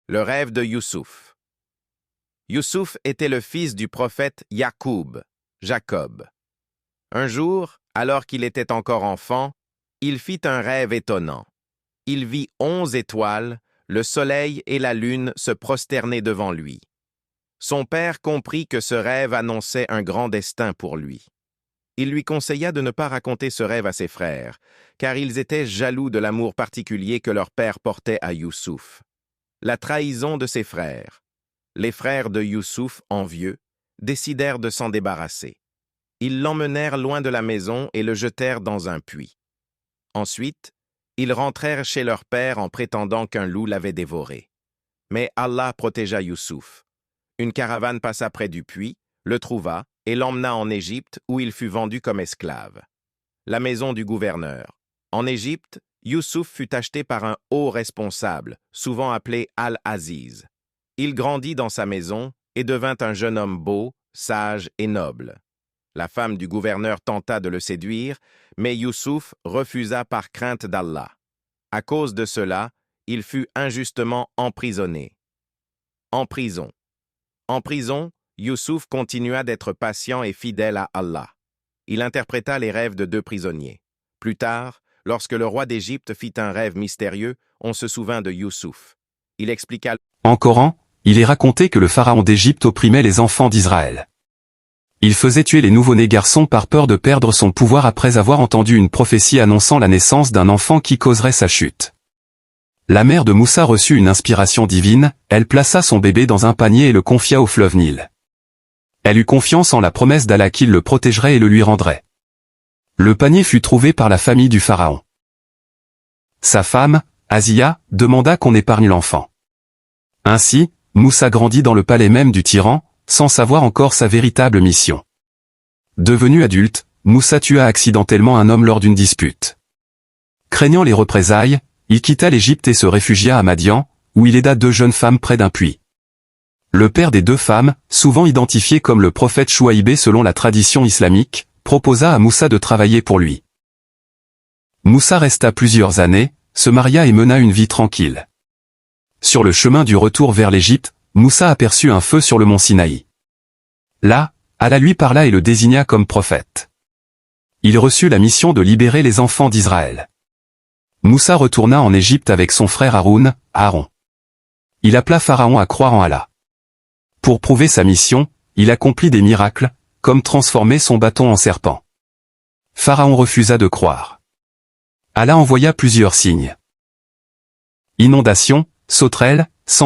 Le rêve de Youssouf. Youssouf était le fils du prophète Yacoub, Jacob. Un jour, alors qu'il était encore enfant, il fit un rêve étonnant. Il vit 11 étoiles, le soleil et la lune se prosterner devant lui. Son père comprit que ce rêve annonçait un grand destin pour lui. Il lui conseilla de ne pas raconter ce rêve à ses frères, car ils étaient jaloux de l'amour particulier que leur père portait à Youssouf. La trahison de ses frères. Les frères de Youssouf, envieux, décidèrent de s'en débarrasser. Ils l'emmenèrent loin de la maison et le jetèrent dans un puits. Ensuite, ils rentrèrent chez leur père en prétendant qu'un loup l'avait dévoré. Mais Allah protégea Youssouf. Une caravane passa près du puits, le trouva et l'emmena en Égypte où il fut vendu comme esclave. La maison du gouverneur. En Égypte, Youssouf fut acheté par un haut responsable, souvent appelé Al-Aziz. Il grandit dans sa maison et devint un jeune homme beau, sage et noble. La femme du gouverneur tenta de le séduire, mais Youssouf refusa par crainte d'Allah. À cause de cela, il fut injustement emprisonné. En prison. En prison, Youssouf continua d'être patient et fidèle à Allah. Il interpréta les rêves de 2 prisonniers. Plus tard, lorsque le roi d'Égypte fit un rêve mystérieux, on se souvint de Youssouf. Il expliqua. En Coran, il est raconté que le pharaon d'Égypte opprimait les enfants d'Israël. Il faisait tuer les nouveau-nés garçons par peur de perdre son pouvoir après avoir entendu une prophétie annonçant la naissance d'un enfant qui causerait sa chute. La mère de Moussa reçut une inspiration divine, elle plaça son bébé dans un panier et le confia au fleuve Nil. Elle eut confiance en la promesse d'Allah qu'il le protégerait et le lui rendrait. Le panier fut trouvé par la famille du pharaon. Sa femme, Asiya, demanda qu'on épargne l'enfant. Ainsi, Moussa grandit dans le palais même du tyran, sans savoir encore sa véritable mission. Devenu adulte, Moussa tua accidentellement un homme lors d'une dispute. Craignant les représailles, il quitta l'Égypte et se réfugia à Madian, où il aida 2 jeunes femmes près d'un puits. Le père des 2 femmes, souvent identifié comme le prophète Chouaïbé selon la tradition islamique, proposa à Moussa de travailler pour lui. Moussa resta plusieurs années, se maria et mena une vie tranquille. Sur le chemin du retour vers l'Égypte, Moussa aperçut un feu sur le mont Sinaï. Là, Allah lui parla et le désigna comme prophète. Il reçut la mission de libérer les enfants d'Israël. Moussa retourna en Égypte avec son frère Aaron. Il appela Pharaon à croire en Allah. Pour prouver sa mission, il accomplit des miracles, comme transformer son bâton en serpent. Pharaon refusa de croire. Allah envoya plusieurs signes. Inondations, sauterelles, sang et